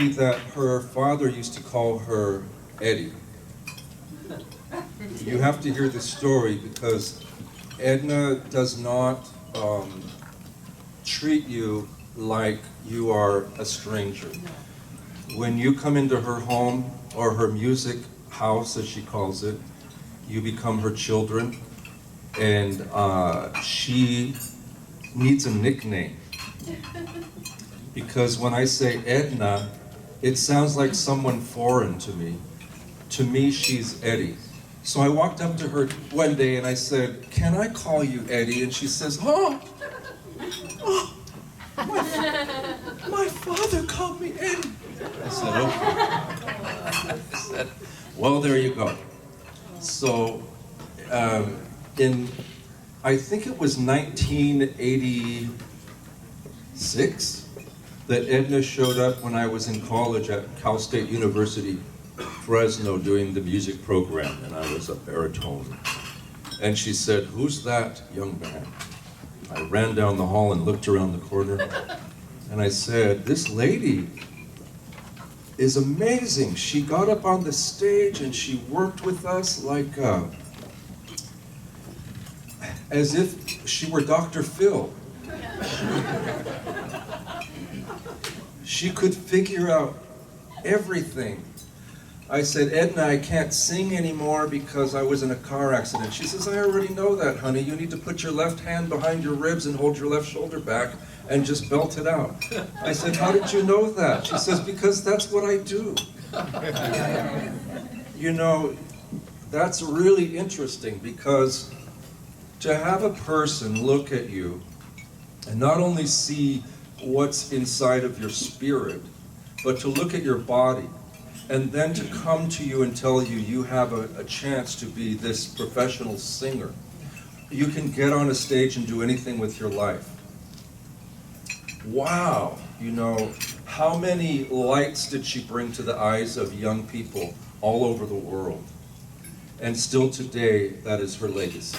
me that her father used to call her Eddie. You have to hear the story because Edna does not treat you like you are a stranger. When you come into her home, or her music house as she calls it, you become her children, and she needs a nickname. Because when I say Edna, it sounds like someone foreign to me. To me, she's Eddie. So I walked up to her one day and I said, "Can I call you Eddie?" And she says, "Oh, my father called me Eddie." I said, "Okay." I said, "Well, there you go." So, I think it was 1986 that Edna showed up when I was in college at Cal State University, Fresno, doing the music program, and I was a baritone. And she said, "Who's that young man?" I ran down the hall and looked around the corner, and I said, "This lady is amazing. She got up on the stage and she worked with us like, as if she were Dr. Phil. She could figure out everything." I said, "Edna, I can't sing anymore because I was in a car accident." She says, "I already know that, honey. You need to put your left hand behind your ribs and hold your left shoulder back and just belt it out." I said, "How did you know that?" She says, "Because that's what I do." You know, that's really interesting, because to have a person look at you and not only see what's inside of your spirit, but to look at your body, and then to come to you and tell you you have a chance to be this professional singer. You can get on a stage and do anything with your life. Wow, you know, how many lights did she bring to the eyes of young people all over the world? And still today, that is her legacy.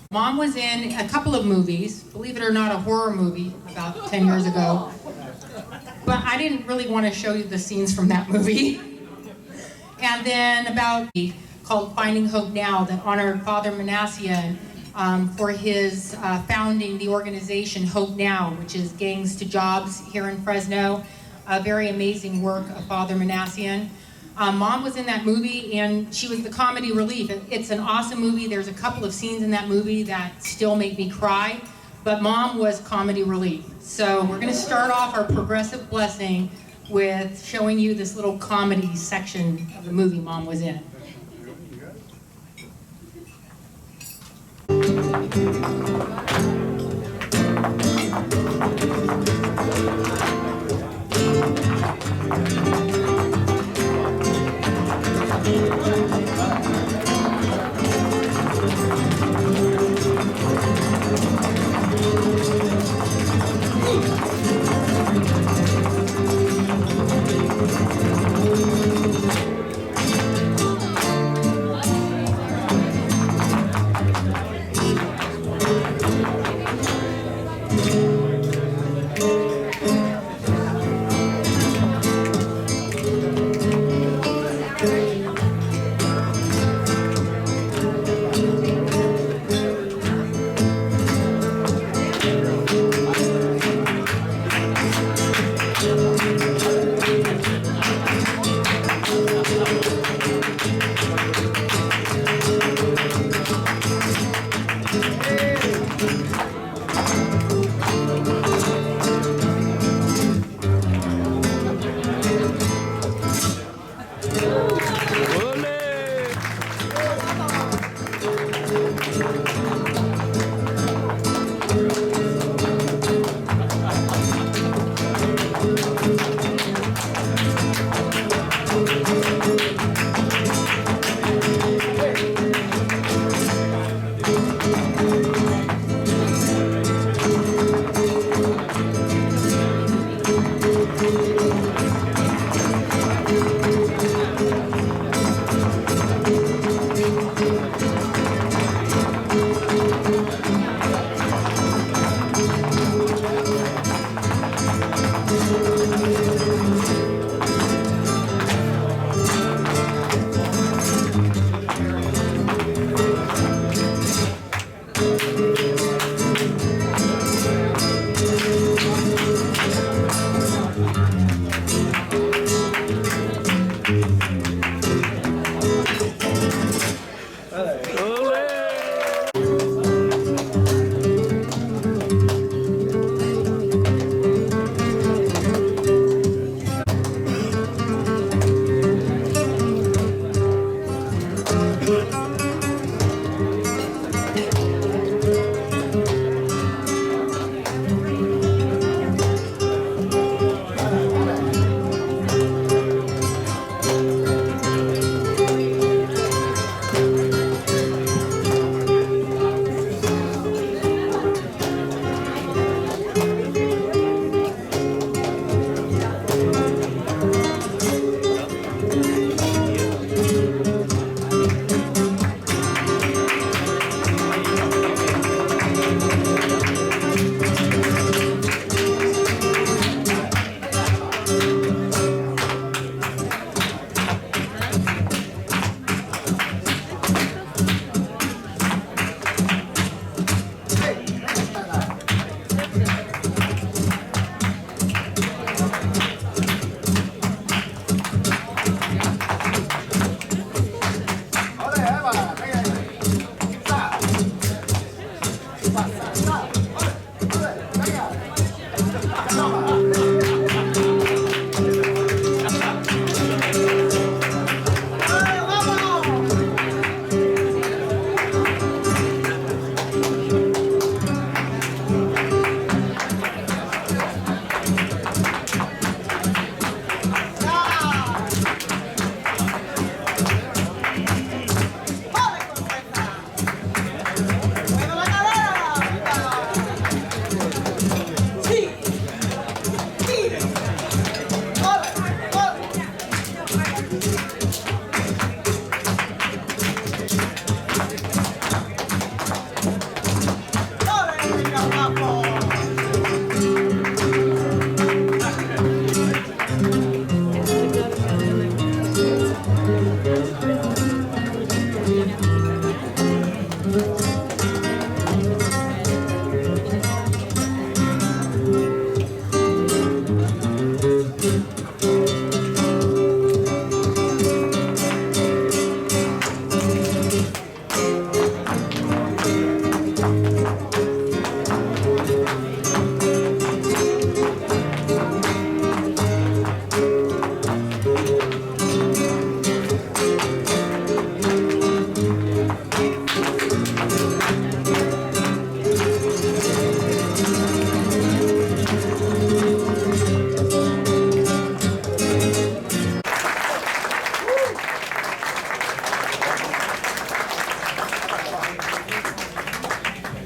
Mom was in a couple of movies, believe it or not, a horror movie about 10 years ago. But I didn't really want to show you the scenes from that movie. And then called Finding Hope Now, that honored Father Manassian for his founding the organization Hope Now, which is Gangs to Jobs here in Fresno. A very amazing work of Father Manassian. Mom was in that movie, and she was the comedy relief. It's an awesome movie. There's a couple of scenes in that movie that still make me cry, but Mom was comedy relief. So we're going to start off our progressive blessing with showing you this little comedy section of the movie Mom was in.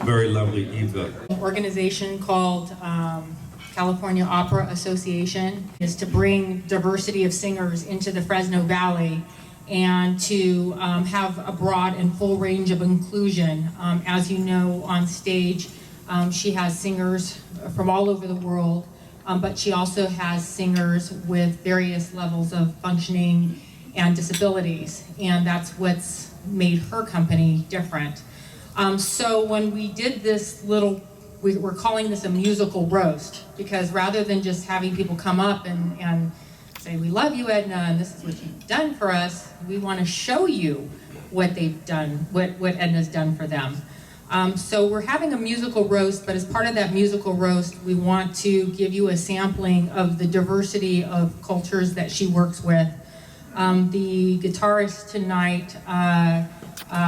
Very lovely, Eva. An organization called California Opera Association is to bring diversity of singers into the Fresno Valley and to have a broad and full range of inclusion. As you know, on stage, she has singers from all over the world, but she also has singers with various levels of functioning and disabilities, and that's what's made her company different. So when we did this we're calling this a musical roast, because rather than just having people come up and say, we love you, Edna, and this is what you've done for us, we want to show you what they've done, what Edna's done for them. So we're having a musical roast, but as part of that musical roast, we want to give you a sampling of the diversity of cultures that she works with. The guitarist tonight,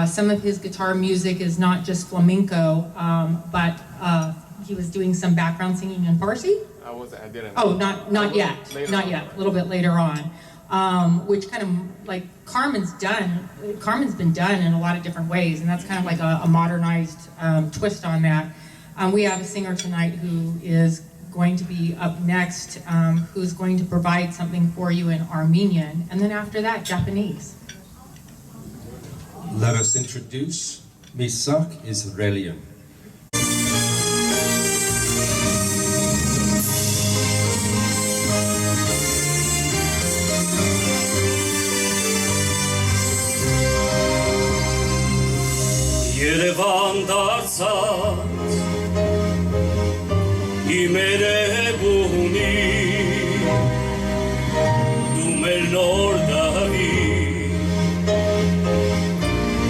some of his guitar music is not just flamenco, but he was doing some background singing in Farsi. I didn't. Oh, not yet, not yet. A little bit later on, which kind of like Carmen's been done in a lot of different ways, and that's kind of like a modernized twist on that. We have a singer tonight who is going to be up next, who's going to provide something for you in Armenian, and then after that, Japanese. Let us introduce Misak Israelian. Երևան դարձած իմ երևունի դու մեր նոր դավի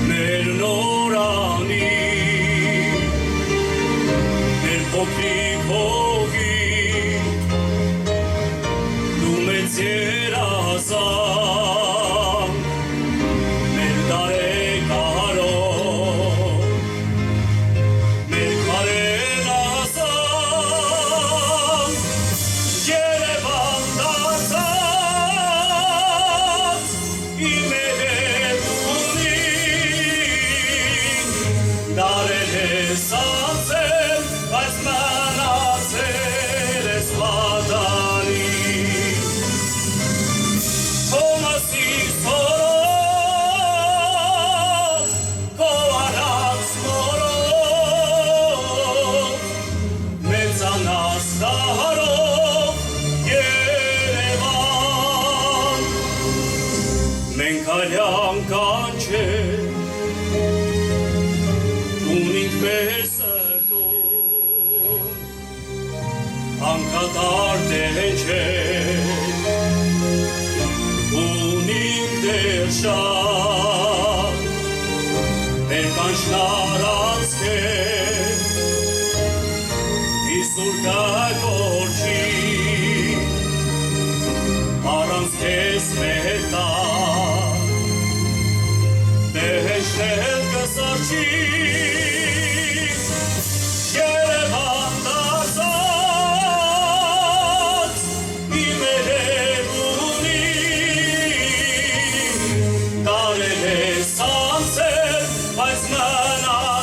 մեր նորանի մեր փոքրիկ հողի դու մեծ երազան Այս մնա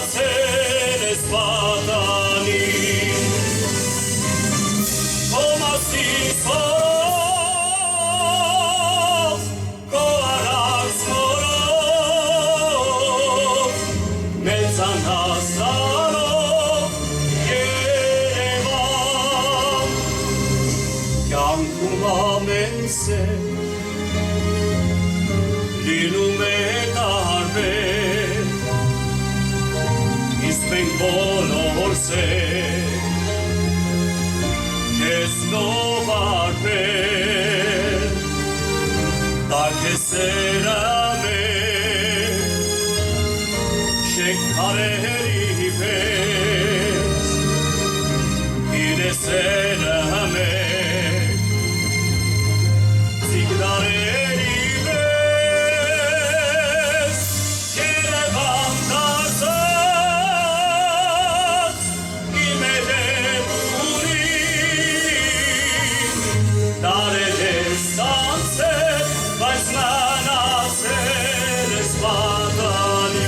ենք բոլոր սեր Քեզ նովարբեր Դա քեզ սերը մեր Շեքարերի պես Ինե սերը մեր Զիգդարերի պես Երևան դարձած Իմեր եմ ունին Դարել ես սանցել Բայց մնացել ես պատանի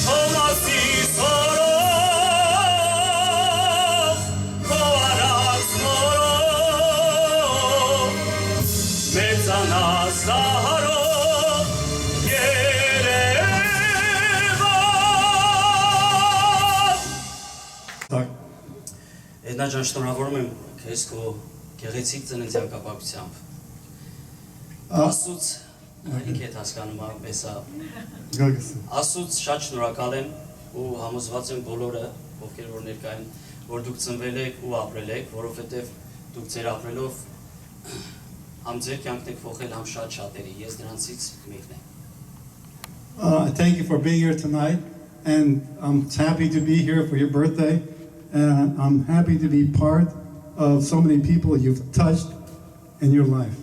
Թոմասի սորով Քո արած նորով Մեծանաս դահարով Երևան Edna ջան, շնորհավորում եմ քեզ քո գեղեցիկ ծննդյան կապակցությամբ։ Աստծուց ինքը հետ հասկանում եմ, էսա։ Աստծուց շատ շնորհակալ եմ ու համոզված եմ բոլորը, ովքեր որ ներկա են, որ դուք ծնվել եք ու ապրել եք, որովհետև դուք ձեր ապրելով համ ձեր կյանքն եք փոխել, համ շատ շատերի, ես դրանցից մեկն եմ։ Thank you for being here tonight, and I'm happy to be here for your birthday, and I'm happy to be part of so many people you've touched in your life.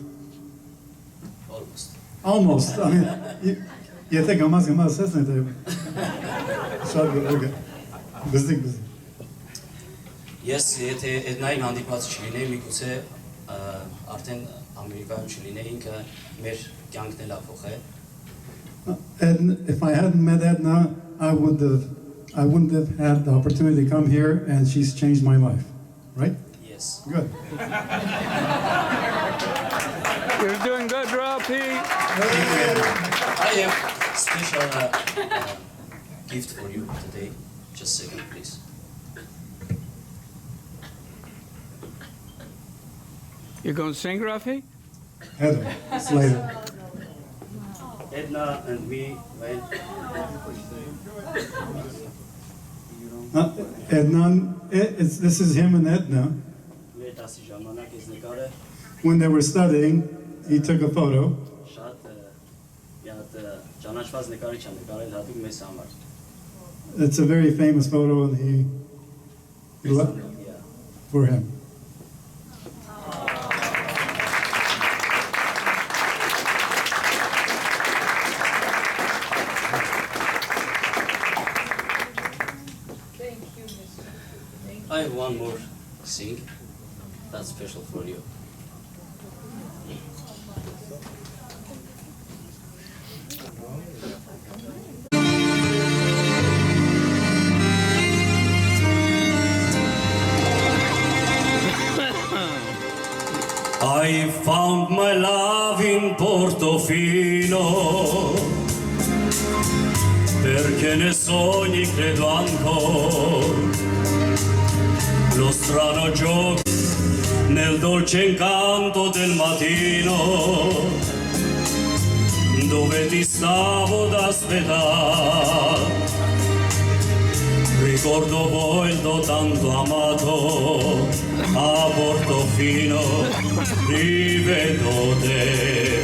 Almost. Almost. I mean, you think I'm asking about this, okay. Busy. Ես եթե Edna-ին հանդիպած չլինեի, միգուցե արդեն Ամերիկայում չլինեի, ինքը մեր կյանքն էլ ափոխել։ And if I hadn't met Edna, I wouldn't have had the opportunity to come here, and she's changed my life. Right? Yes. Good. You're doing good, Rafi. I have special gift for you today. Just a second, please. You gonna sing, Rafi? Heather, it's later. Edna and me went. Edna, this is him and Edna. When they were studying, he took a photo. It's a very famous photo, and he for him. I have one more thing that's special for you. I found my love in Portofino perché ne sogni credo ancora lo strano gioco nel dolce incanto del mattino dove ti stavo ad aspettare ricordo volto tanto amato a Portofino rivedo te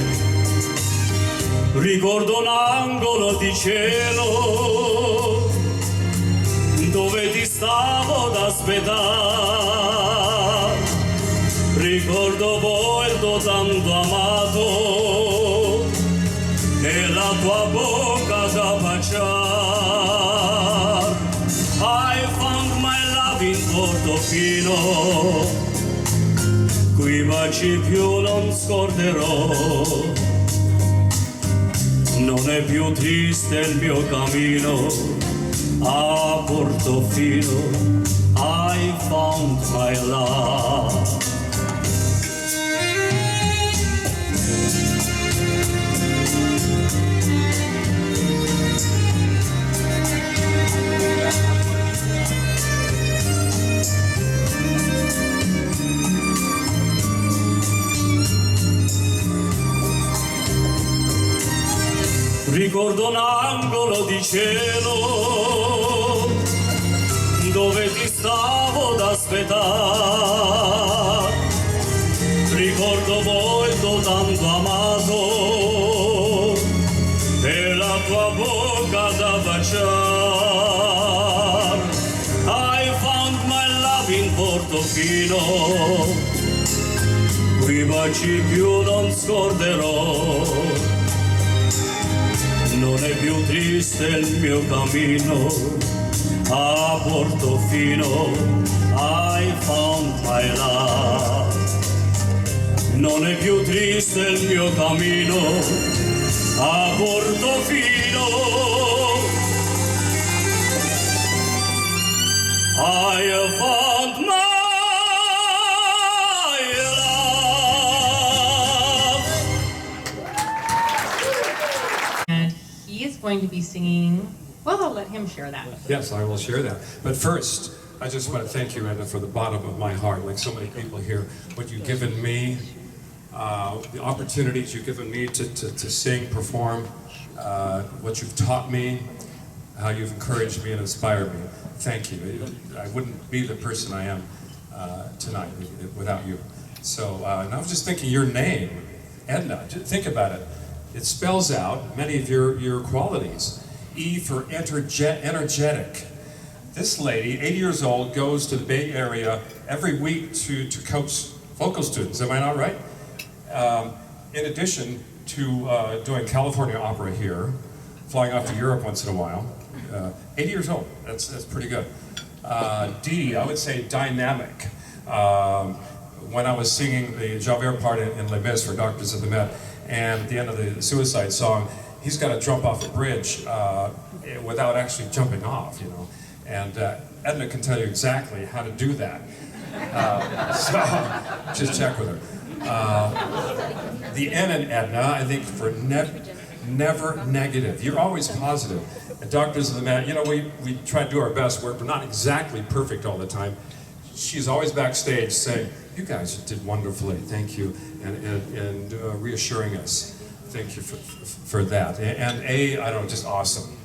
ricordo un angolo di cielo dove ti stavo ad aspettare ricordo volto tanto amato e la tua bocca da baciare I found my love in Portofino quei baci più non scorderò non è più triste il mio cammino a Portofino I found my love Ricordo un angolo di cielo dove ti stavo ad aspettare. Ricordo volto tanto amato e la tua bocca da baciare. I found my love in Portofino, quei baci più non scorderò. Non è più triste il mio cammino a Portofino. I found my love. Non è più triste il mio cammino a Portofino. I found my And he is going to be singing, well, I'll let him share that. Yes, I will share that. But first, I just want to thank you, Edna, from the bottom of my heart, like so many people here, what you've given me, the opportunities you've given me to sing, perform, what you've taught me, how you've encouraged me and inspired me. Thank you. I wouldn't be the person I am tonight without you. So, and I was just thinking your name, Edna, think about it. It spells out many of your qualities. E for energetic. This lady, 80 years old, goes to the Bay Area every week to coach vocal students. Am I not right? In addition to doing California opera here, flying off to Europe once in a while. 80 years old, that's pretty good. D, I would say dynamic. When I was singing the Javert part in Les Mis for Doctors of the Met, and at the end of the Suicide song, he's got to jump off a bridge without actually jumping off, you know. And Edna can tell you exactly how to do that. So just check with her. The N in Edna, I think for never negative. You're always positive. At Doctors of the Met, you know, we try to do our best. We're not exactly perfect all the time. She's always backstage saying, "You guys did wonderfully, thank you," and reassuring us. Thank you for that. And A, I don't know, just awesome,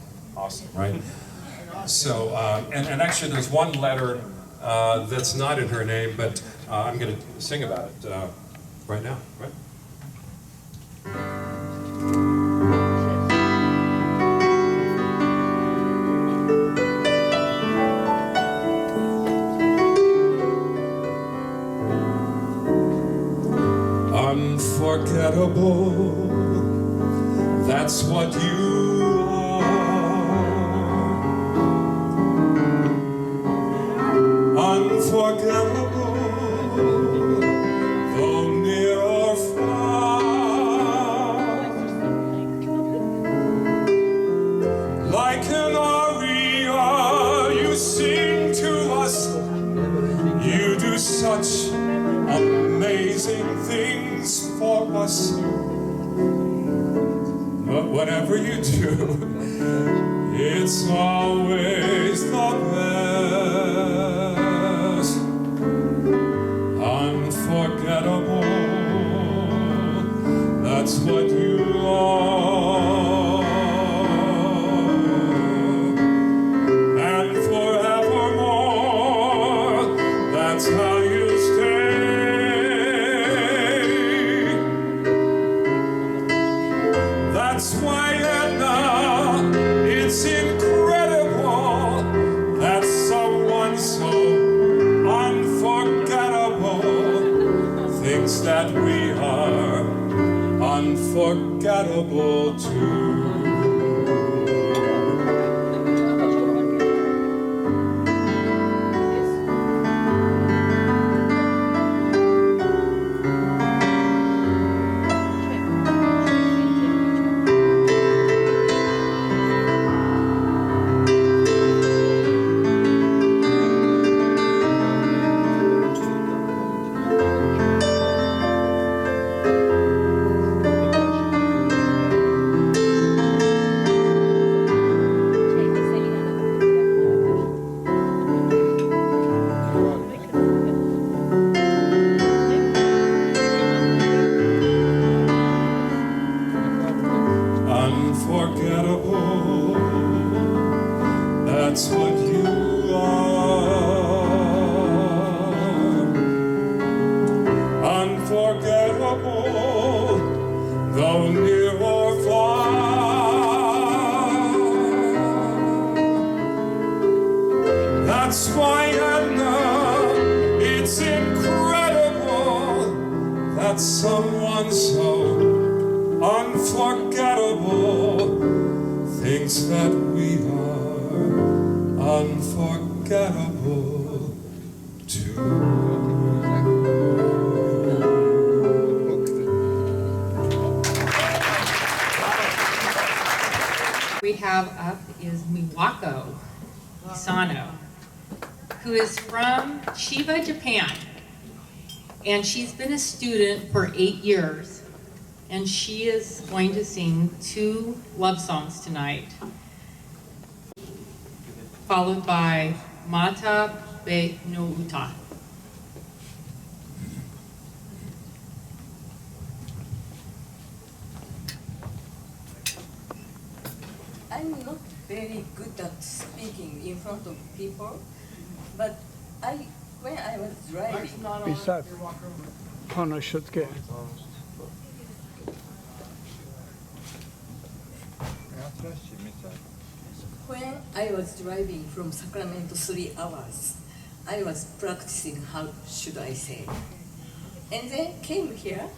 right? So, and actually, there's one letter that's not in her name, but I'm going to sing about it right now, right? Unforgettable, that's what you are. Unforgettable, though near or far. Like an aria, you sing to us. You do such amazing things for us. But whatever you do, it's always the best. Unforgettable, that's what you are. And forevermore, that's how you stay. That's why, Edna, it's incredible that someone so unforgettable thinks that we are unforgettable too. That's what you are. Unforgettable, though near or far. That's why, Edna, it's incredible that someone so unforgettable thinks that we are unforgettable too. We have up is Miwako Isano, who is from Chiba, Japan. And she's been a student for 8 years. And she is going to sing 2 love songs tonight, followed by Mata Be no Uta. I'm not very good at speaking in front of people, but when I was driving, Besides, Hana should get. when I was driving from Sacramento 3 hours, I was practicing how should I say. And then came here,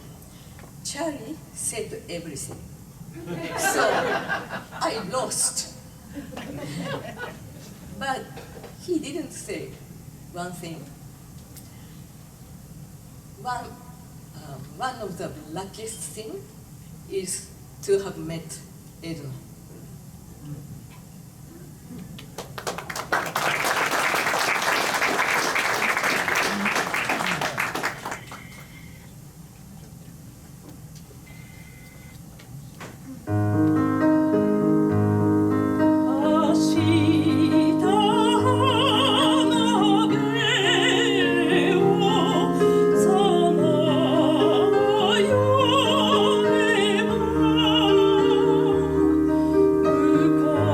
Charlie said everything. So I lost. But he didn't say one thing. One of the luckiest things is to have met Edna. Go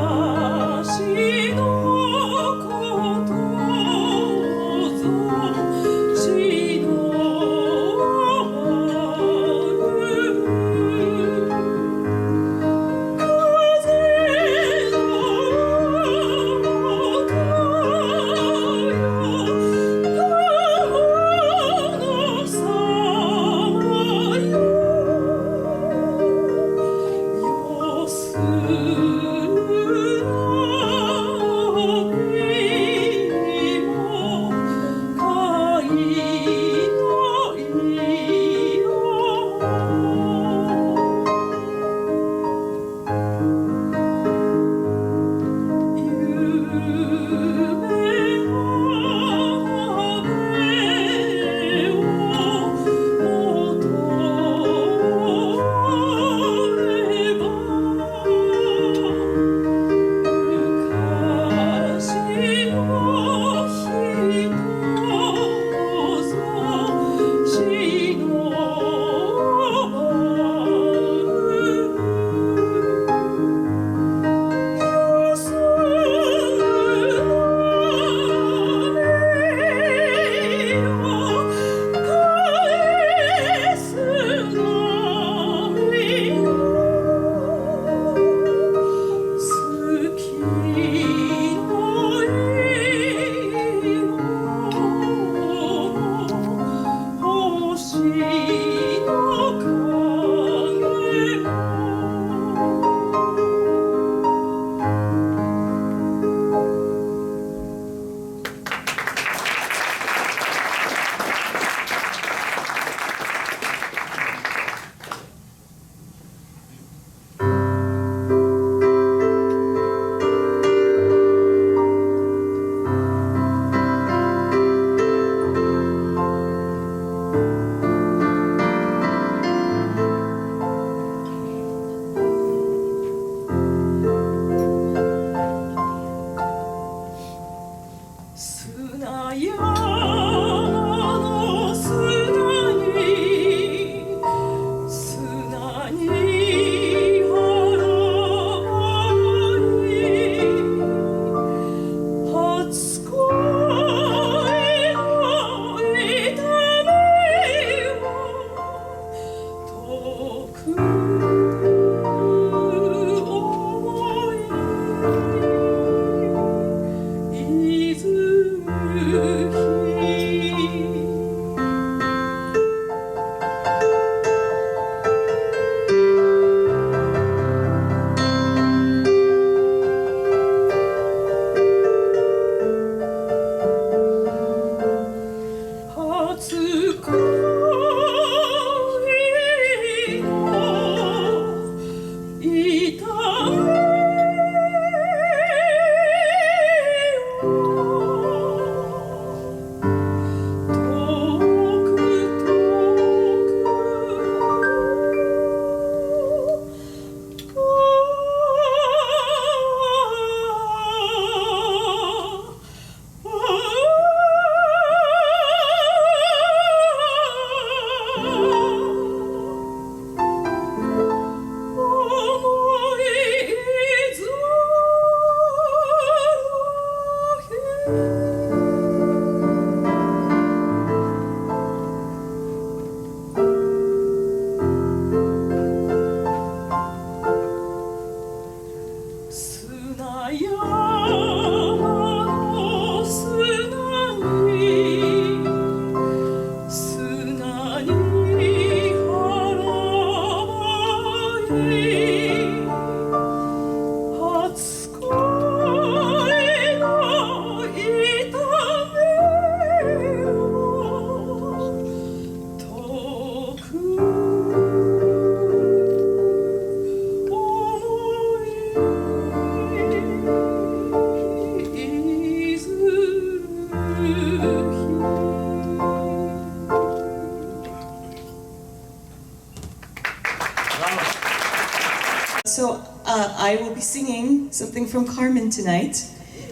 So I will be singing something from Carmen tonight,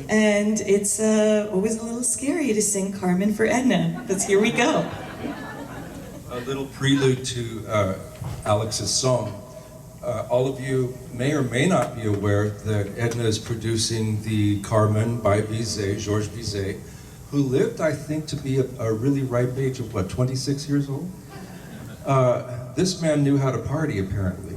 and it's always a little scary to sing Carmen for Edna, but here we go. A little prelude to Alex's song. All of you may or may not be aware that Edna is producing the Carmen by Bizet, Georges Bizet, who lived, I think, to be a really ripe age of, what, 26 years old? This man knew how to party, apparently.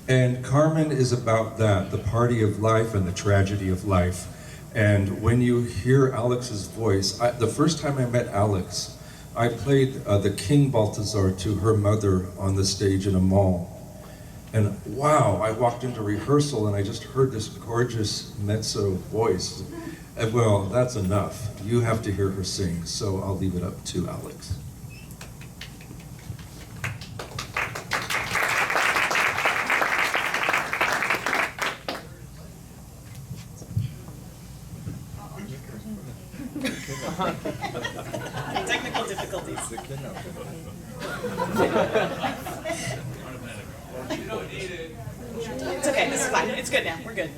And Carmen is about that, the party of life and the tragedy of life. And when you hear Alex's voice, the first time I met Alex, I played the King Balthazar to her mother on the stage in a mall. And wow, I walked into rehearsal and I just heard this gorgeous mezzo voice. And well, that's enough. You have to hear her sing, so I'll leave it up to Alex. Technical difficulties. It's okay, this is fine. It's good now. We're good.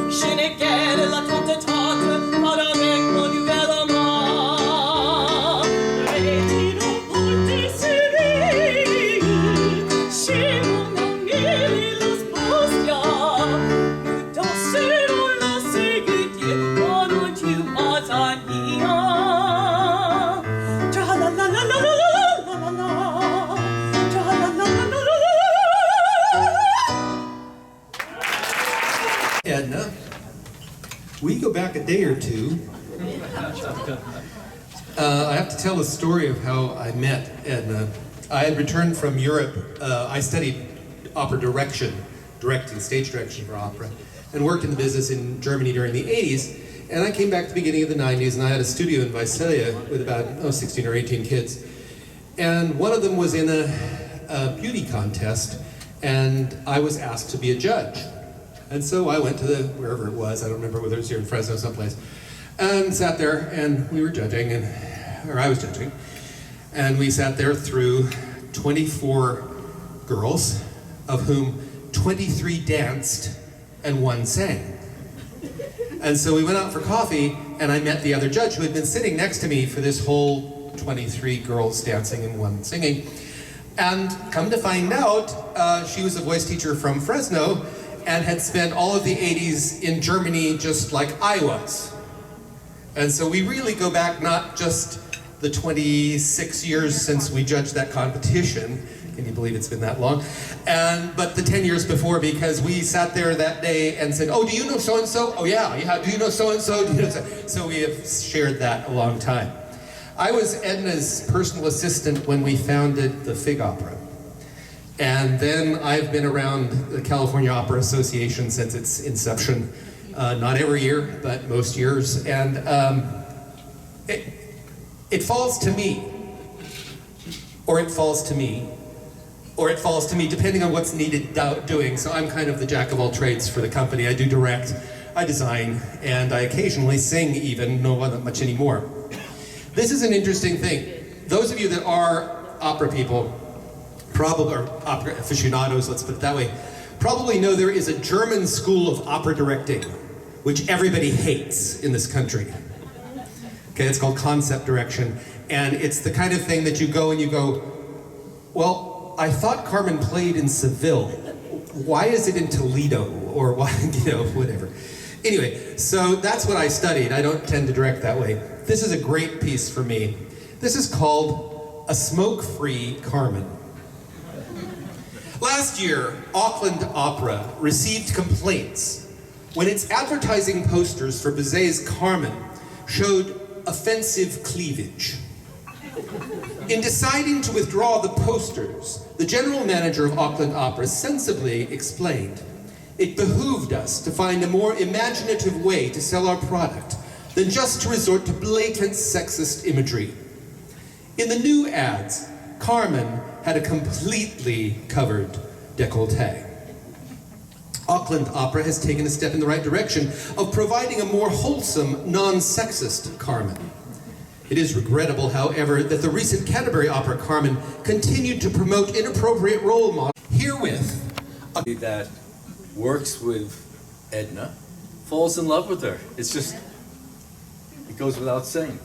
Je ne guère la tente tâte, par avec mon nouvel amant. back a day or two, I have to tell a story of how I met Edna. I had returned from Europe. I studied opera directing, stage direction for opera, and worked in the business in Germany during the 80s. And I came back at the beginning of the 90s, and I had a studio in Visalia with about 16 or 18 kids. And one of them was in a beauty contest, and I was asked to be a judge. And so I went to wherever it was, I don't remember whether it was here in Fresno someplace, and sat there, and we were judging, or I was judging. And we sat there through 24 girls, of whom 23 danced and 1 sang. And so we went out for coffee, and I met the other judge who had been sitting next to me for this whole 23 girls dancing and 1 singing. And come to find out, she was a voice teacher from Fresno and had spent all of the 80s in Germany just like I was. And so we really go back not just the 26 years since we judged that competition, can you believe it's been that long? But the 10 years before, because we sat there that day and said, oh, do you know so-and-so? Oh yeah, do you know so-and-so? So we have shared that a long time. I was Edna's personal assistant when we founded the Fig Opera. And then I've been around the California Opera Association since its inception. Not every year, but most years. And it falls to me, or it falls to me, or it falls to me, depending on what's needed doing. So I'm kind of the jack of all trades for the company. I do direct, I design, and I occasionally sing even, no not much anymore. This is an interesting thing. Those of you that are opera people, probably, or opera aficionados, let's put it that way, probably know there is a German school of opera directing, which everybody hates in this country. Okay, it's called concept direction, and it's the kind of thing that you go and you go, well, I thought Carmen played in Seville. Why is it in Toledo? Or why, whatever. Anyway, so that's what I studied. I don't tend to direct that way. This is a great piece for me. This is called A Smoke-Free Carmen. Last year, Auckland Opera received complaints when its advertising posters for Bizet's Carmen showed offensive cleavage. In deciding to withdraw the posters, the general manager of Auckland Opera sensibly explained, it behooved us to find a more imaginative way to sell our product than just to resort to blatant sexist imagery. In the new ads, Carmen had a completely covered décolleté. Auckland Opera has taken a step in the right direction of providing a more wholesome, non-sexist Carmen. It is regrettable, however, that the recent Canterbury opera Carmen continued to promote inappropriate role models. Herewith, that works with Edna falls in love with her. It's just, it goes without saying.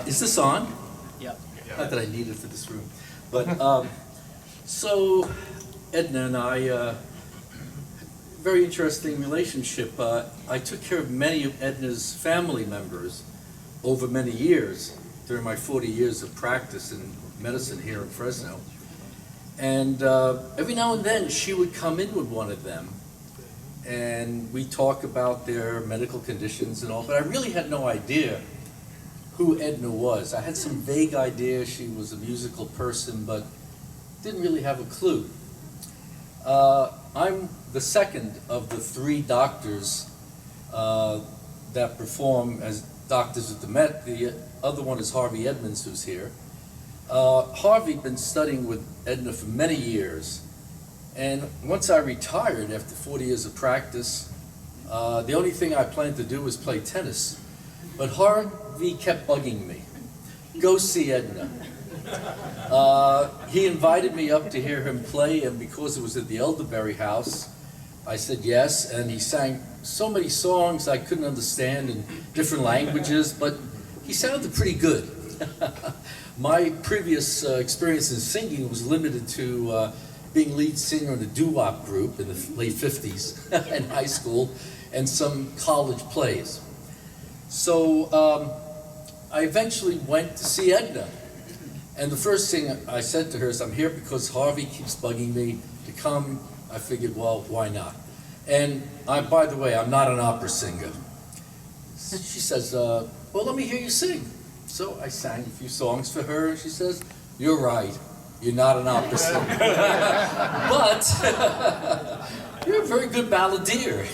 Is this on? Yeah. Not that I need it for this room. But, so Edna and I, very interesting relationship. I took care of many of Edna's family members over many years during my 40 years of practice in medicine here in Fresno. And every now and then she would come in with one of them and we talk about their medical conditions and all, but I really had no idea who Edna was. I had some vague idea she was a musical person, but didn't really have a clue. I'm the second of the 3 doctors that perform as doctors at the Met. The other one is Harvey Edmonds, who's here. Harvey'd been studying with Edna for many years, and once I retired after 40 years of practice, the only thing I planned to do was play tennis. But Harvey kept bugging me. Go see Edna. He invited me up to hear him play, and because it was at the Elderberry House, I said yes, and he sang so many songs I couldn't understand in different languages, but he sounded pretty good. My previous experience in singing was limited to being lead singer in a doo-wop group in the late 50s in high school, and some college plays. So I eventually went to see Edna. And the first thing I said to her is, I'm here because Harvey keeps bugging me to come. I figured, well, why not? And by the way, I'm not an opera singer. She says, well, let me hear you sing. So I sang a few songs for her, and she says, you're right, you're not an opera singer. But you're a very good balladeer.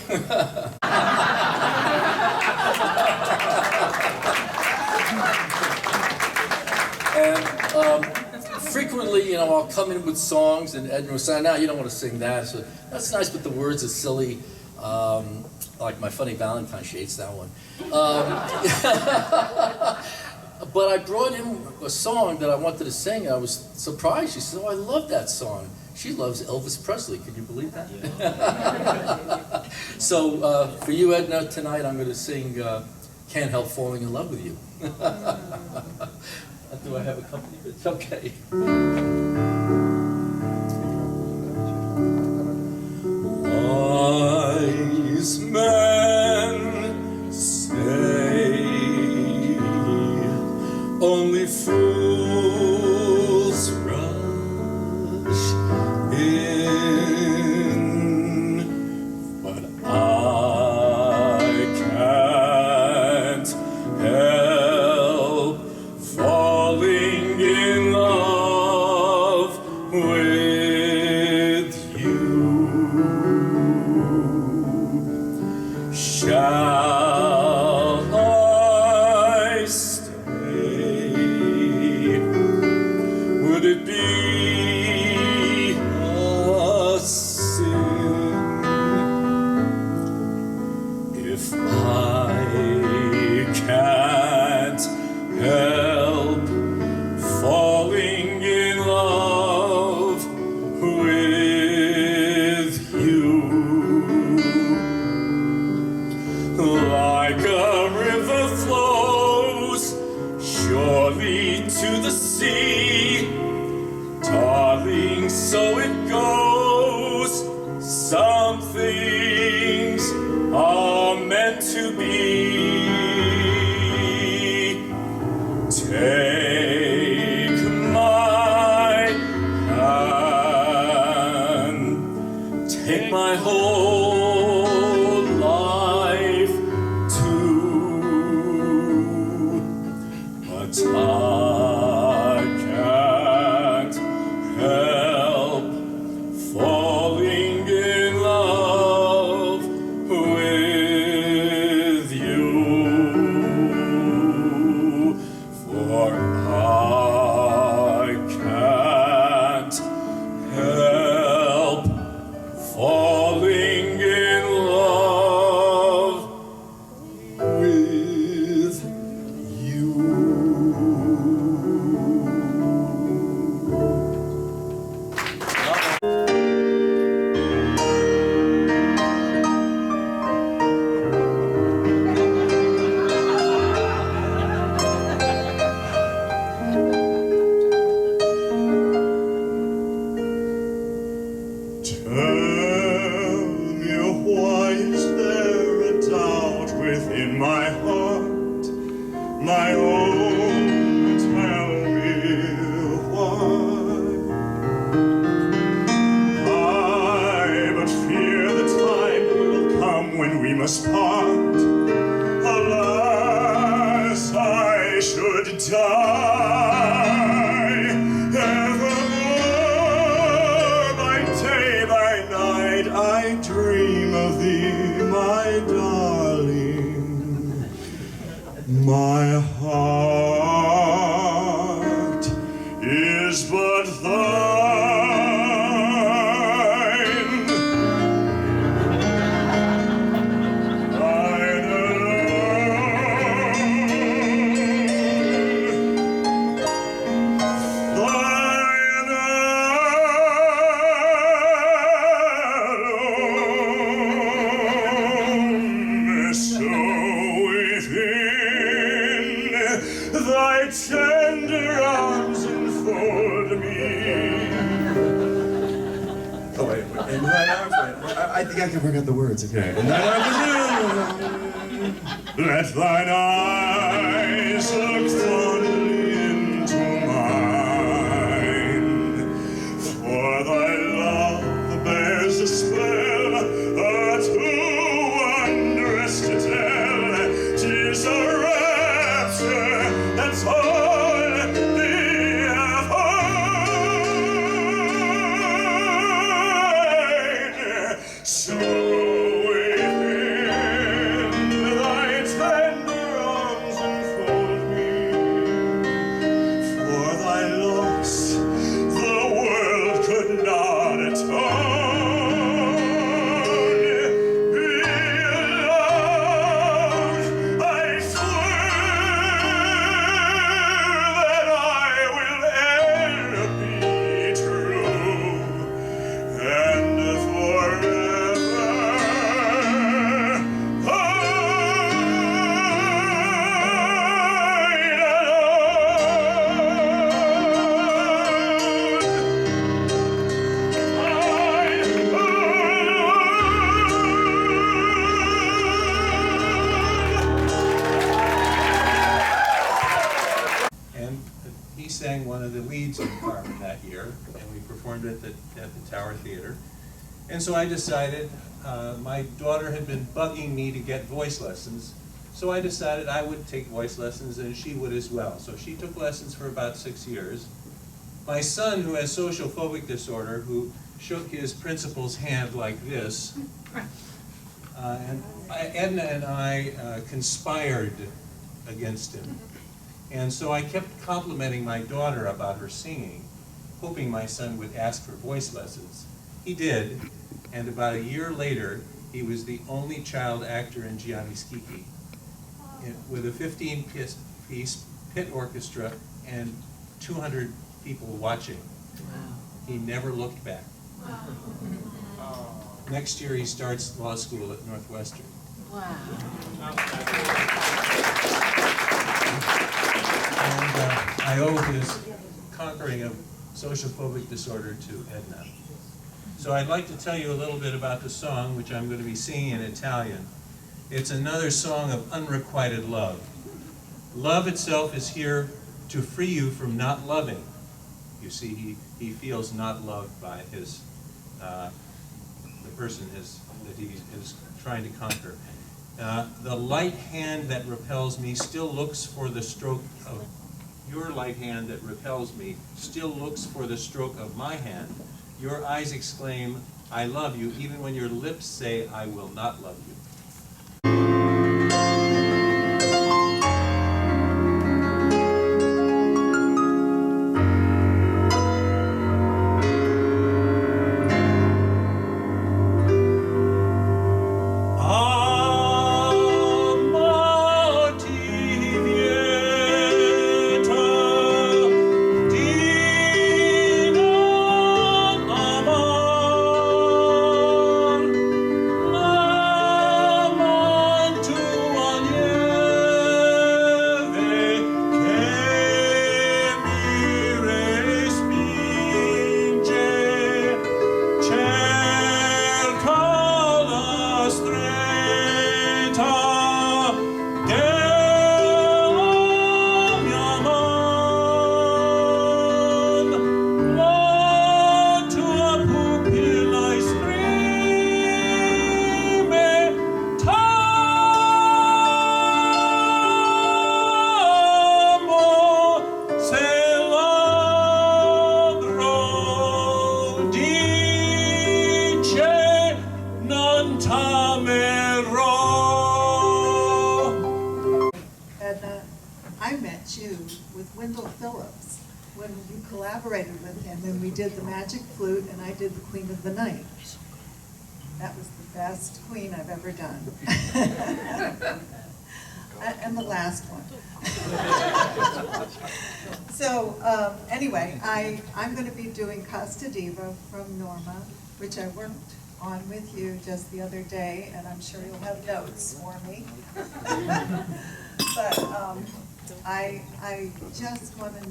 And frequently, you know, I'll come in with songs, and Edna will say, "No, you don't want to sing that." So that's nice, but the words are silly. Like my Funny Valentine, she hates that one. But I brought in a song that I wanted to sing, and I was surprised. She said, "Oh, I love that song." She loves Elvis Presley. Can you believe that? Yeah. So for you, Edna, tonight I'm going to sing "Can't Help Falling in Love with You." Do I have a company? It's okay. Wise men say only fools rush in, but I can't help falling in love with you. Shall I stay? Would it be a sin if I can't help falling in love with you? Like a river flows surely to the sea, darling, so it goes. Some things are meant to be. Take my hand, take my whole life too, but I can't help falling in love with you. For I can't help falling in love with you. Tell me, why is there a doubt within my heart? My own, tell me why. I but fear the time will come when we must part. Alas, I should die evermore. By day, by night, I dream of thee, my darling. My heart is but thine. Thine alone. So within thy tender arms enfold me. Oh, wait. In thine arms? Wait. I think I can forget the words. Okay. In thine arms. Let thine eyes look fondly into mine, for thy love bears a spell, a is a rapture that's all the affine. So within thy tender arms enfold me, for thy loss the world could not atone. He sang one of the leads in Carmen that year, and we performed it at the Tower Theater. And so I decided, my daughter had been bugging me to get voice lessons, so I decided I would take voice lessons and she would as well. So she took lessons for about 6 years. My son, who has social phobic disorder, who shook his principal's hand like this, and Edna and I conspired against him. And so I kept complimenting my daughter about her singing, hoping my son would ask for voice lessons. He did, and about a year later, he was the only child actor in Gianni Schicchi, with a 15-piece pit orchestra and 200 people watching. Wow. He never looked back. Wow. Next year he starts law school at Northwestern. Wow. And I owe his conquering of social phobic disorder to Edna. So I'd like to tell you a little bit about the song, which I'm going to be singing in Italian. It's another song of unrequited love. Love itself is here to free you from not loving. You see, he feels not loved by his the person that he is trying to conquer. The light hand that repels me still looks for the stroke of your light hand that repels me still looks for the stroke of my hand. Your eyes exclaim, I love you, even when your lips say, I will not love you. Edna, I met you with Wendell Phillips when you collaborated with him and we did the Magic Flute and I did the Queen of the Night. That was the best Queen I've ever done. And the last one. So anyway, I'm going to be doing Costa Diva from Norma, which I worked on with you just the other day, and I'm sure you'll have notes for me. But I just want to...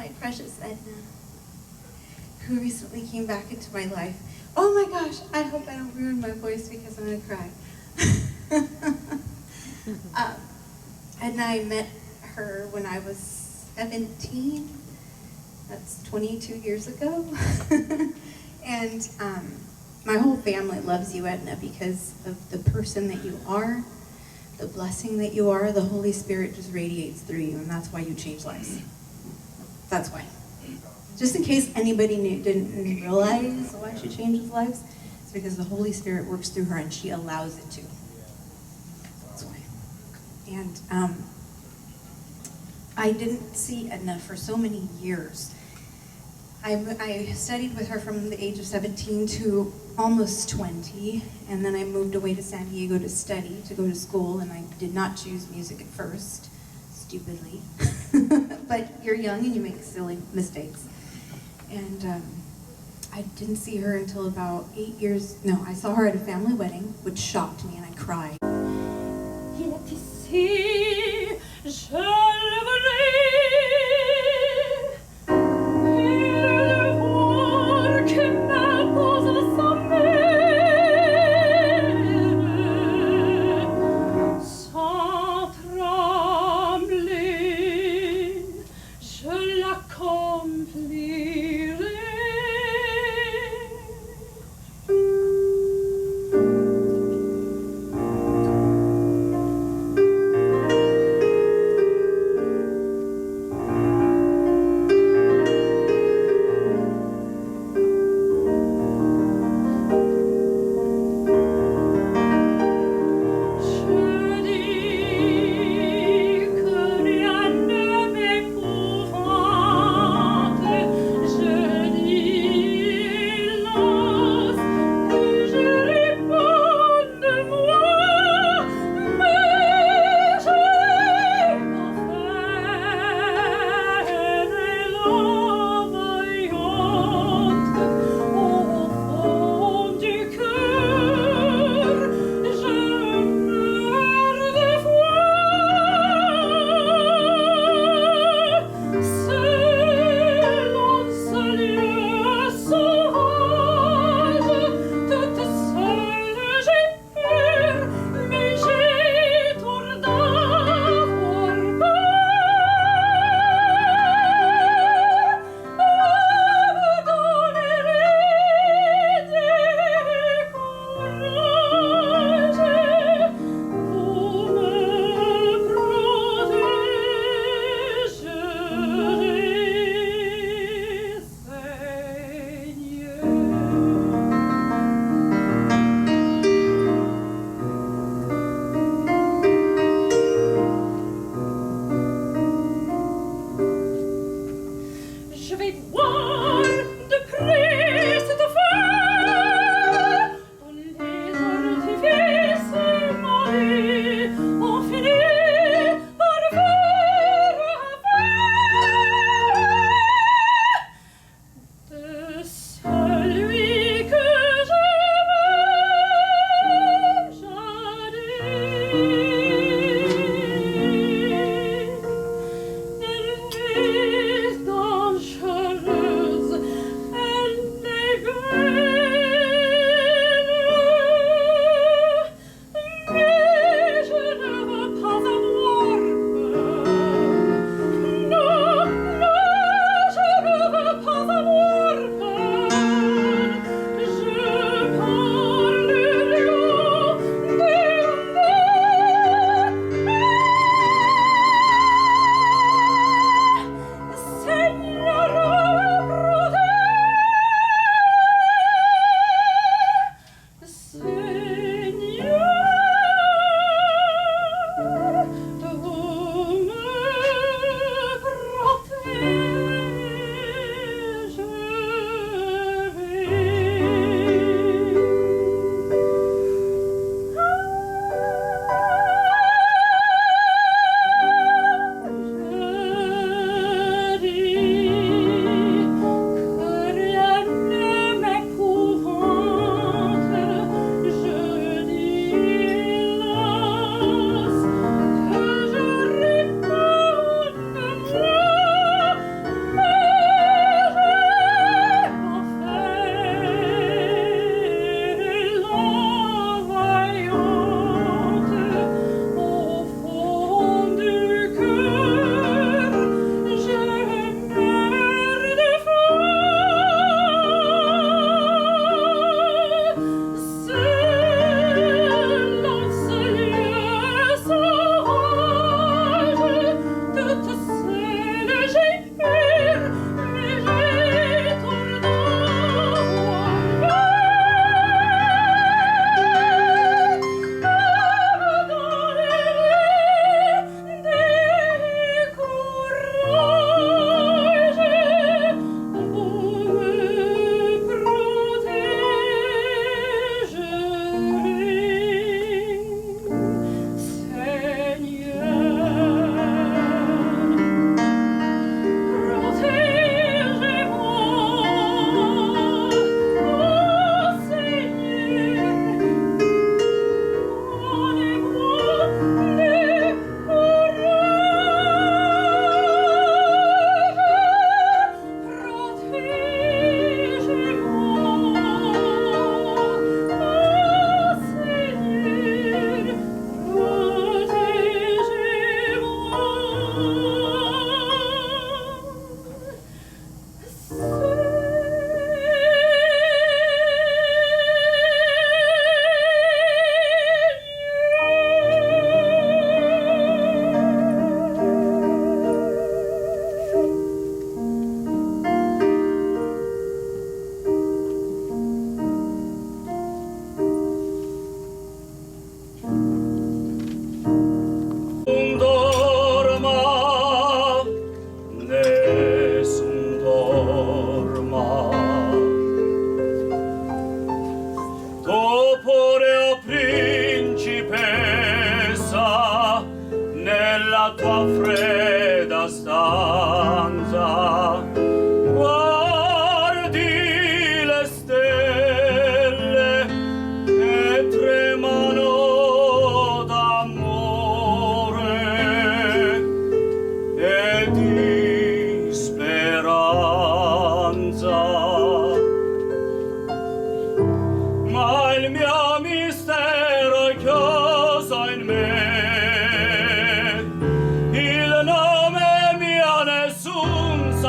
my precious Edna, who recently came back into my life. Oh my gosh, I hope I don't ruin my voice because I'm gonna cry. Edna, I met her when I was 17. That's 22 years ago. And my whole family loves you, Edna, because of the person that you are, the blessing that you are. The Holy Spirit just radiates through you, and that's why you change lives. That's why. Just in case anybody didn't realize why she changes lives, it's because the Holy Spirit works through her and she allows it to. That's why. And I didn't see Edna for so many years. I studied with her from the age of 17 to almost 20, and then I moved away to San Diego to study, to go to school, and I did not choose music at first, stupidly. But you're young and you make silly mistakes. And I didn't see her until about 8 years, no, I saw her at a family wedding, which shocked me, and I cried. Il est ici, je le verrai.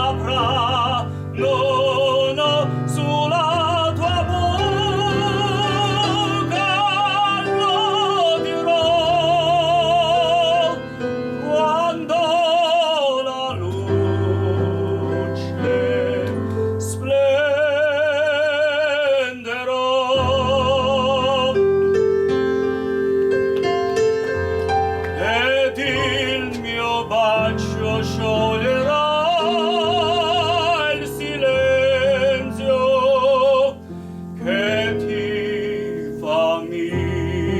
saprà, no, sulla tua bocca lo dirò, quando la luce splenderò. Ed il mio bacio scioglierà il silenzio che ti fa mia.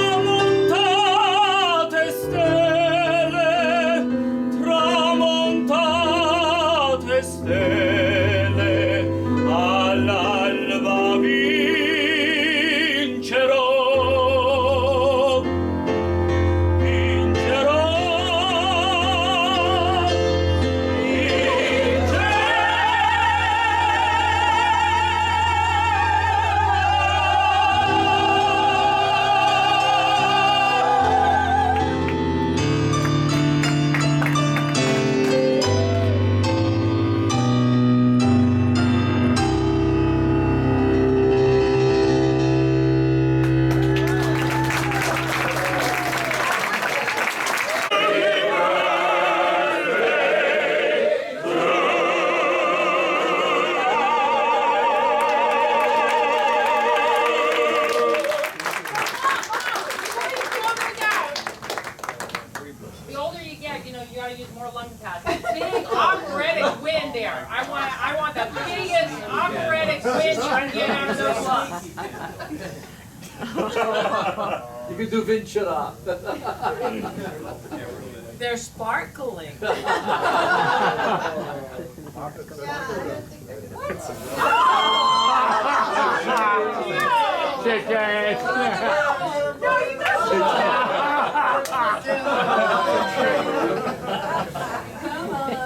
Tramontate stelle, tramontate stelle, all'alba vincerò, vincerò, The older you get, you know, you gotta use more lung capacity. Big operatic wind there. I want the biggest operatic wind you can get out of those lungs. You can do Ventura. They're sparkling.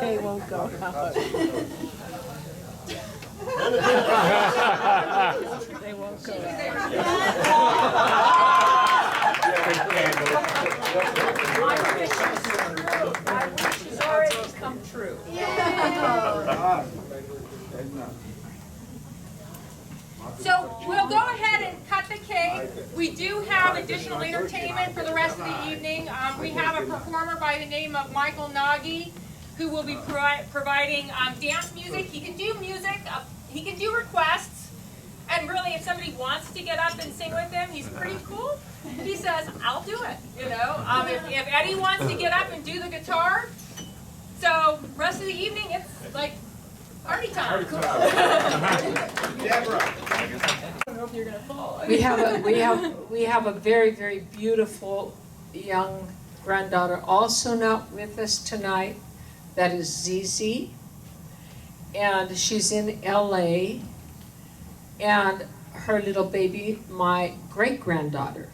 They won't go. They won't go. My wish has already come true. So we'll go ahead and cut the cake. We do have additional entertainment for the rest of the evening. We have a performer by the name of Michael Nagy who will be providing dance music. He can do music, he can do requests, and really if somebody wants to get up and sing with him, he's pretty cool. He says, I'll do it, you know. If Eddie wants to get up and do the guitar, so rest of the evening it's like party time. Deborah. I don't know if you're gonna fall. We have a very, very beautiful young granddaughter also not with us tonight. That is Zizi, and she's in LA, and her little baby, my great-granddaughter.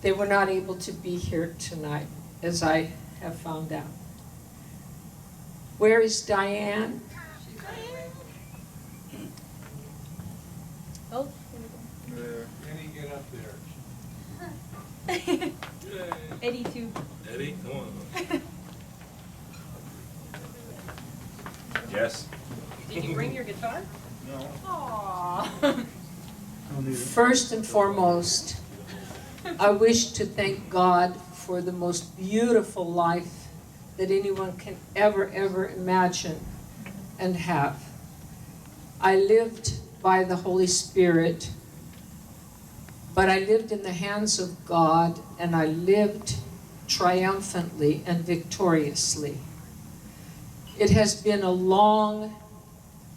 They were not able to be here tonight, as I have found out. Where is Diane? Oh. Eddie, get up there. Eddie too. Eddie, come on. Yes. Did you bring your guitar? No. Aww. First and foremost, I wish to thank God for the most beautiful life that anyone can ever imagine and have. I lived by the Holy Spirit, but I lived in the hands of God, and I lived triumphantly and victoriously. It has been a long,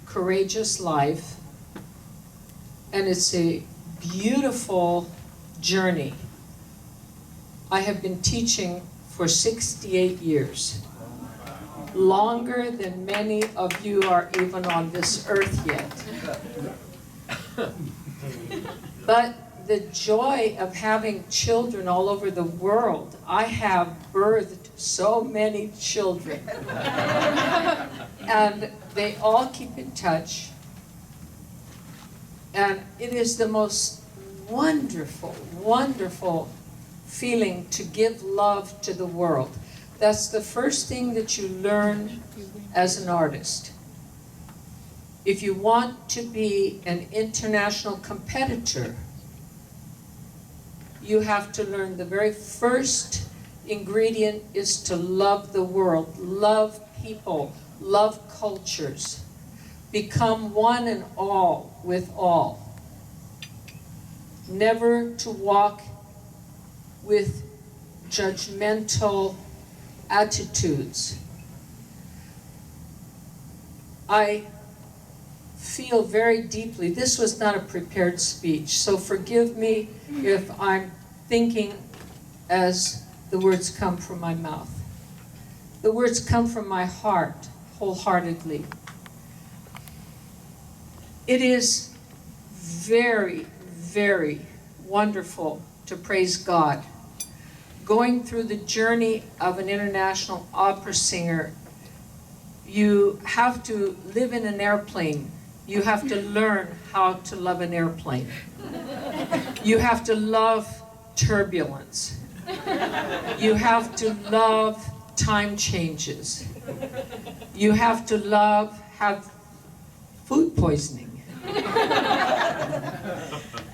courageous life, and it's a beautiful journey. I have been teaching for 68 years, longer than many of you are even on this earth yet. But the joy of having children all over the world. I have birthed so many children. And they all keep in touch. And it is the most wonderful, wonderful feeling to give love to the world. That's the first thing that you learn as an artist. If you want to be an international competitor, you have to learn the very first ingredient is to love the world, love people, love cultures. Become one and all with all. Never to walk with judgmental attitudes. I feel very deeply, this was not a prepared speech, so forgive me if I'm thinking as the words come from my mouth. The words come from my heart, wholeheartedly. It is very, very wonderful to praise God. Going through the journey of an international opera singer, you have to live in an airplane. You have to learn how to love an airplane. You have to love turbulence. You have to love time changes. You have to have food poisoning.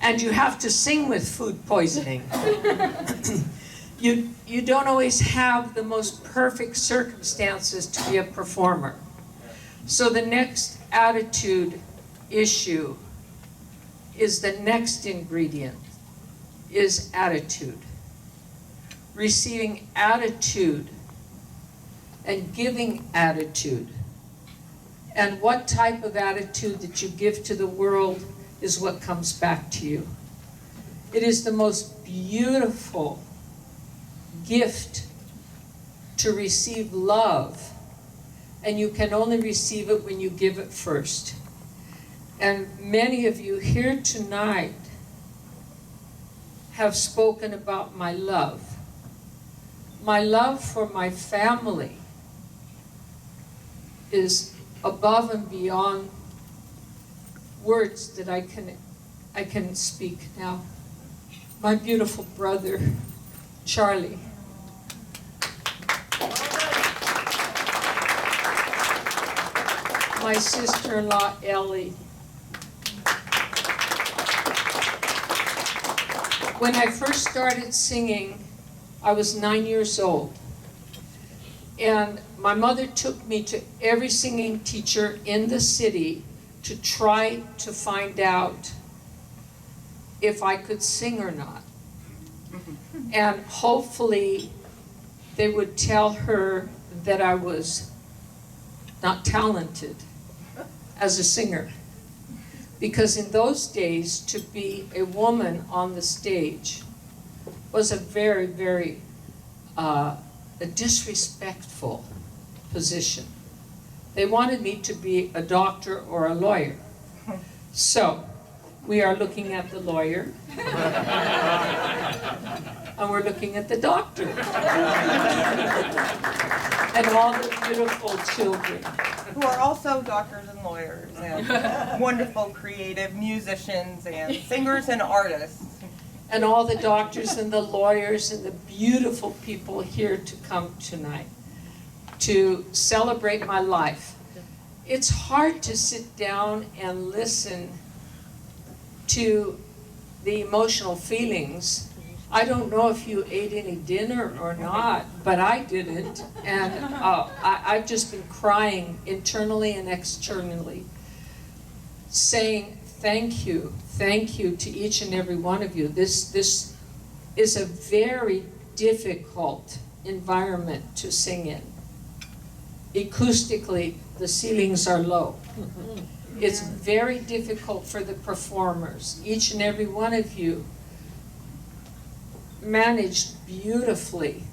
And you have to sing with food poisoning. You don't always have the most perfect circumstances to be a performer. So the next attitude issue is the next ingredient, is attitude. Receiving attitude and giving attitude. And what type of attitude that you give to the world is what comes back to you. It is the most beautiful gift to receive love, and you can only receive it when you give it first. And many of you here tonight have spoken about my love. My love for my family is above and beyond words that I can speak now. My beautiful brother, Charlie. My sister-in-law, Ellie. When I first started singing, I was 9 years old. And my mother took me to every singing teacher in the city to try to find out if I could sing or not. And hopefully they would tell her that I was not talented as a singer. Because in those days, to be a woman on the stage was a very, very a disrespectful position. They wanted me to be a doctor or a lawyer. So, we are looking at the lawyer, and we're looking at the doctor, and all the beautiful children. Who are also doctors and lawyers, and wonderful creative musicians, and singers and artists. And all the doctors and the lawyers and the beautiful people here to come tonight to celebrate my life. It's hard to sit down and listen to the emotional feelings. I don't know if you ate any dinner or not, but I didn't. And I've just been crying internally and externally, saying thank you to each and every one of you. This is a very difficult environment to sing in. Acoustically, the ceilings are low. It's very difficult for the performers. Each and every one of you managed beautifully.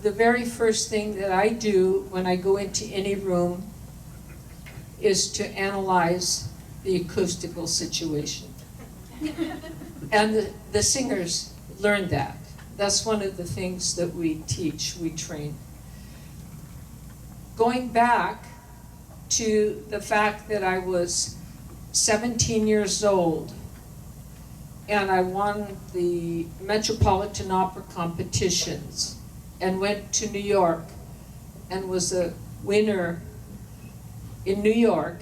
The very first thing that I do when I go into any room is to analyze the acoustical situation. And the singers learn that. That's one of the things that we teach, we train. Going back to the fact that I was 17 years old and I won the Metropolitan Opera competitions and went to New York and was a winner in New York.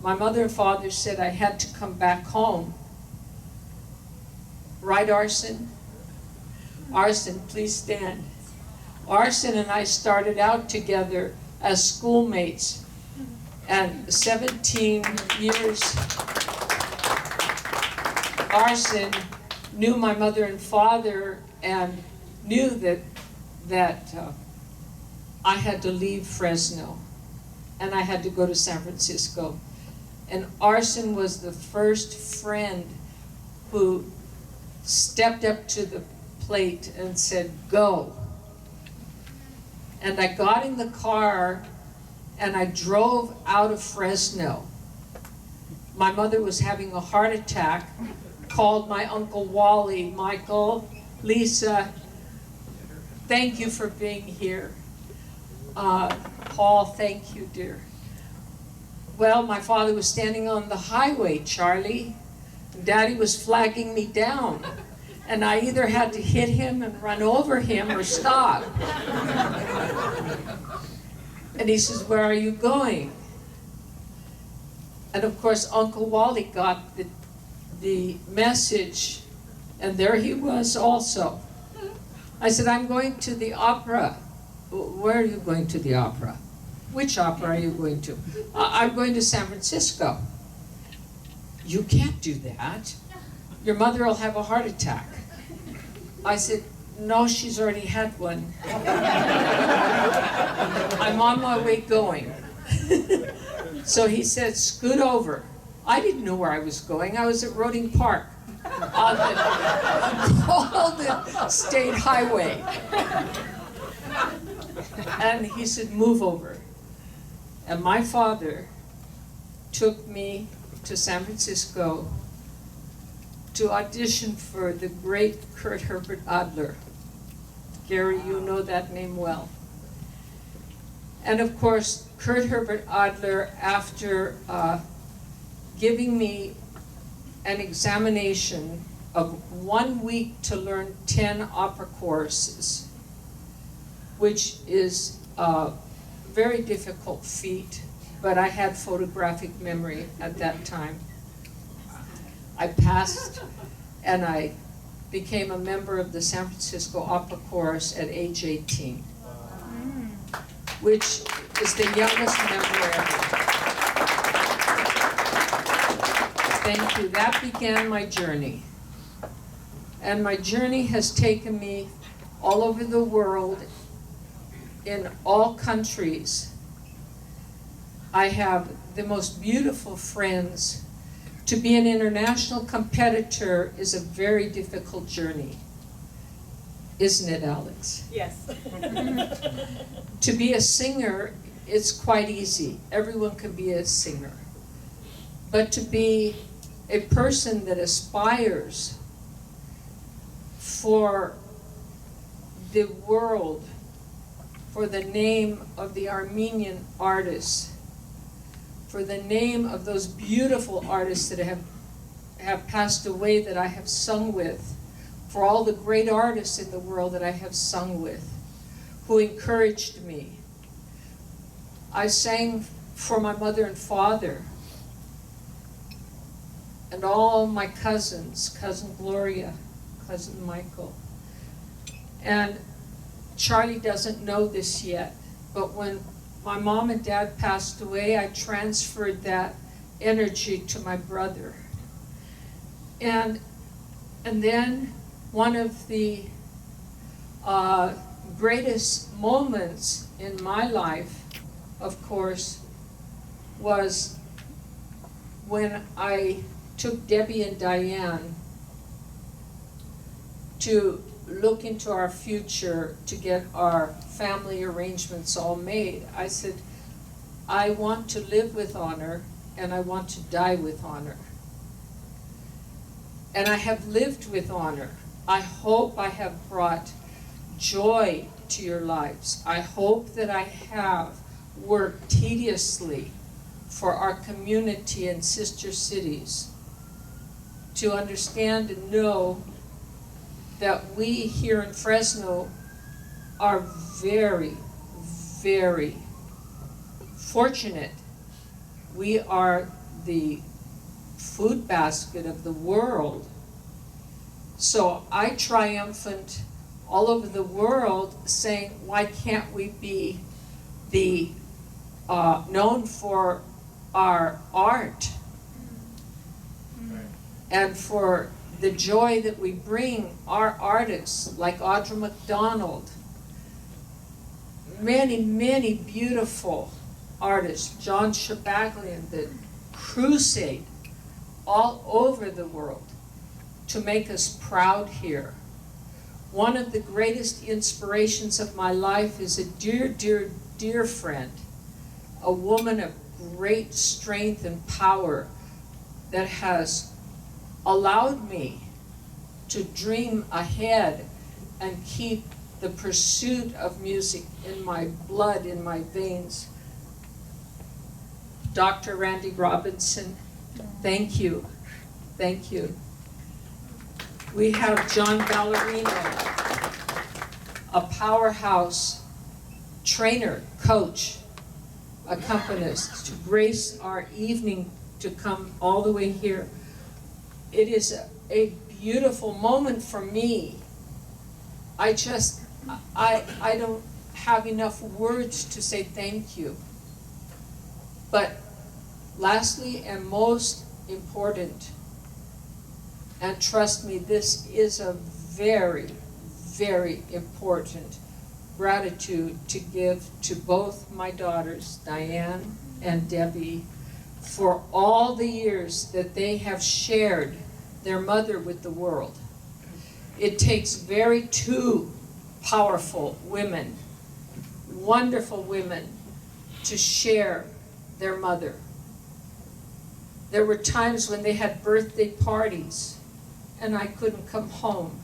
My mother and father said I had to come back home. Right, Arson? Arson, please stand. Arson and I started out together as schoolmates, and 17 years, Arson knew my mother and father and knew that I had to leave Fresno and I had to go to San Francisco. And Arson was the first friend who stepped up to the plate and said, "Go." And I got in the car and I drove out of Fresno. My mother was having a heart attack, called my Uncle Wally, Michael, Lisa, thank you for being here. Paul, thank you, dear. Well, my father was standing on the highway, Charlie. Daddy was flagging me down. And I either had to hit him and run over him or stop. And he says, "Where are you going?" And of course, Uncle Wally got the message, and there he was also. I said, "I'm going to the opera." "Where are you going to the opera?" "Which opera are you going to?" "I'm going to San Francisco." "You can't do that. Your mother will have a heart attack." I said, "No, she's already had one." "I'm on my way going." So he said, "Scoot over." I didn't know where I was going. I was at Roding Park on the Golden State Highway. And he said, "Move over." And my father took me to San Francisco to audition for the great Kurt Herbert Adler. Gary, you know that name well. And of course, Kurt Herbert Adler, after giving me an examination of 1 week to learn 10 opera choruses, which is a very difficult feat, but I had photographic memory at that time. I passed and I became a member of the San Francisco Opera Chorus at age 18, which is the youngest member ever. Thank you. That began my journey. And my journey has taken me all over the world, in all countries. I have the most beautiful friends. To be an international competitor is a very difficult journey. Isn't it, Alex? Yes. To be a singer, it's quite easy. Everyone can be a singer. But to be a person that aspires for the world, for the name of the Armenian artists, for the name of those beautiful artists that have passed away that I have sung with, for all the great artists in the world that I have sung with, who encouraged me. I sang for my mother and father, and all my cousins, Cousin Gloria, Cousin Michael. And Charlie doesn't know this yet, but when my mom and dad passed away, I transferred that energy to my brother. And then one of the greatest moments in my life, of course, was when I took Debbie and Diane to look into our future to get our family arrangements all made. I said, I want to live with honor and I want to die with honor. and I have lived with honor. I hope I have brought joy to your lives. I hope that I have worked tediously for our community and sister cities to understand and know that we here in Fresno are very, very fortunate. We are the food basket of the world. So I triumphant all over the world saying, why can't we be the known for our art and for the joy that we bring our artists like Audra McDonald, many, many beautiful artists, John Shabaglian, that crusade all over the world to make us proud here. One of the greatest inspirations of my life is a dear, dear, dear friend, a woman of great strength and power that has allowed me to dream ahead and keep the pursuit of music in my blood, in my veins. Dr. Randy Robinson, thank you. Thank you. We have John Ballerino, a powerhouse trainer, coach, accompanist, to grace our evening to come all the way here. It is a beautiful moment for me. I don't have enough words to say thank you. But lastly and most important, and trust me, this is a very, very important gratitude to give to both my daughters, Diane and Debbie, for all the years that they have shared their mother with the world. It takes two powerful women, wonderful women, to share their mother. There were times when they had birthday parties and I couldn't come home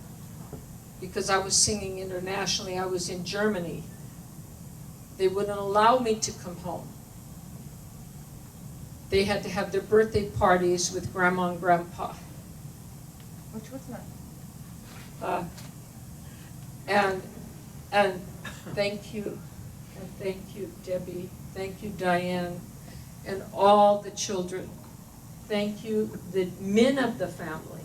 because I was singing internationally. I was in Germany. They wouldn't allow me to come home. They had to have their birthday parties with Grandma and Grandpa. Which was nice. And thank you, and thank you, Debbie. Thank you, Diane, and all the children. Thank you, the men of the family.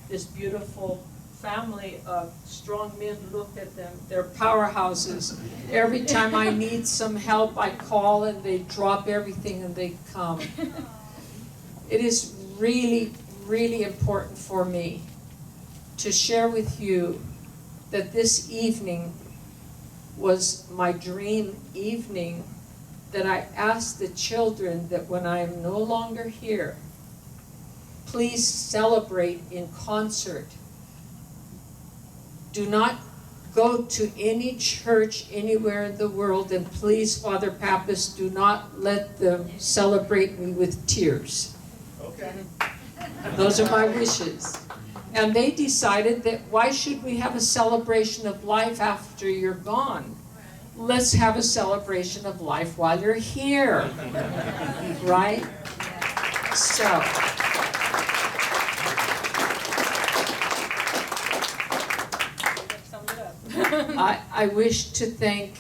This beautiful family of strong men. Look at them. They're powerhouses. Every time I need some help, I call and they drop everything and they come. It is really, really important for me to share with you that this evening was my dream evening, that I asked the children that when I am no longer here, please celebrate in concert. Do not go to any church anywhere in the world, and please, Father Pappas, do not let them celebrate me with tears. Okay. Those are my wishes. And they decided that why should we have a celebration of life after you're gone? Let's have a celebration of life while you're here, right? So, I wish to thank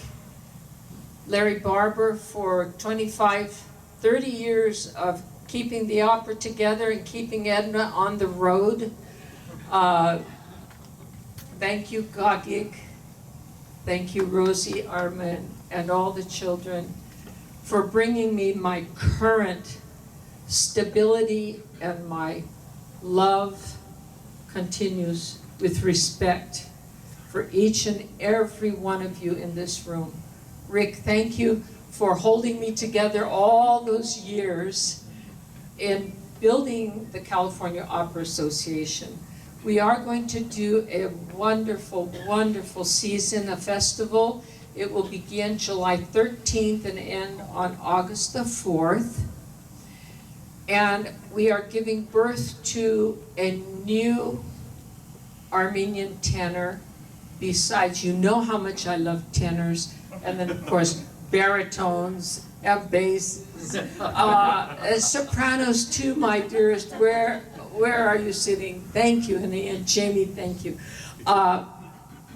Larry Barber for 25, 30 years of keeping the opera together and keeping Edna on the road. Thank you, Gagik. Thank you, Rosie, Armin, and all the children for bringing me my current stability, and my love continues with respect for each and every one of you in this room. Rick, thank you for holding me together all those years in building the California Opera Association. We are going to do a wonderful, wonderful season, a festival. It will begin July 13th and end on August the 4th. And we are giving birth to a new Armenian tenor. Besides, you know how much I love tenors, and then of course baritones and basses, sopranos too, my dearest. Where are you sitting? Thank you, and Jamie, thank you.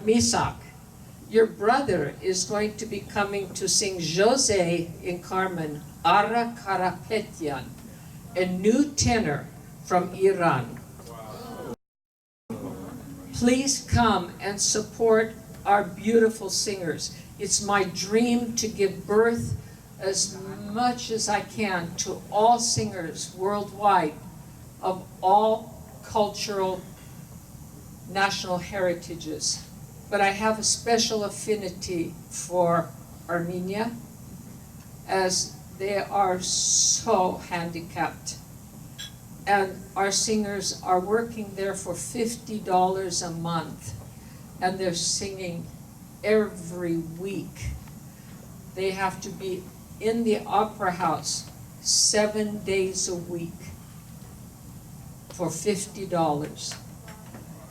Misak, your brother is going to be coming to sing Jose in Carmen, Ara Karapetyan, a new tenor from Iran. Please come and support our beautiful singers. It's my dream to give birth as much as I can to all singers worldwide of all cultural national heritages. But I have a special affinity for Armenia, as they are so handicapped. And our singers are working there for $50 a month, and they're singing every week. They have to be in the opera house 7 days a week for $50.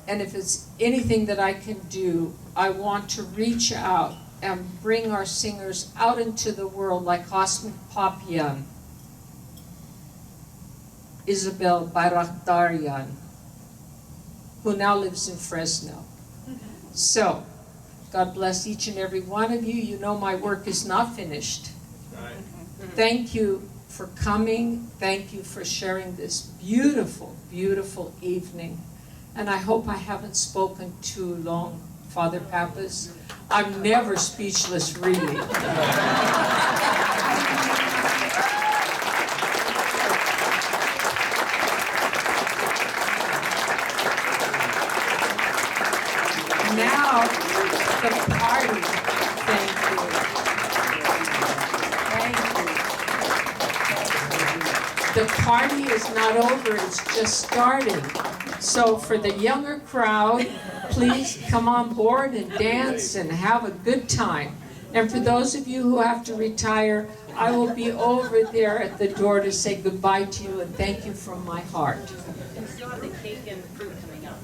And if it's anything that I can do, I want to reach out and bring our singers out into the world, like Hasmik Papian, Isabel Bayraktaryan, who now lives in Fresno. So, God bless each and every one of you. You know my work is not finished. Thank you for coming. Thank you for sharing this beautiful, beautiful evening. And I hope I haven't spoken too long, Father Pappas. I'm never speechless, really. Now, the party. Thank you. Thank you. The party is not over, it's just starting. So for the younger crowd, please come on board and dance and have a good time. And for those of you who have to retire, I will be over there at the door to say goodbye to you and thank you from my heart. And still have the cake and the fruit coming up.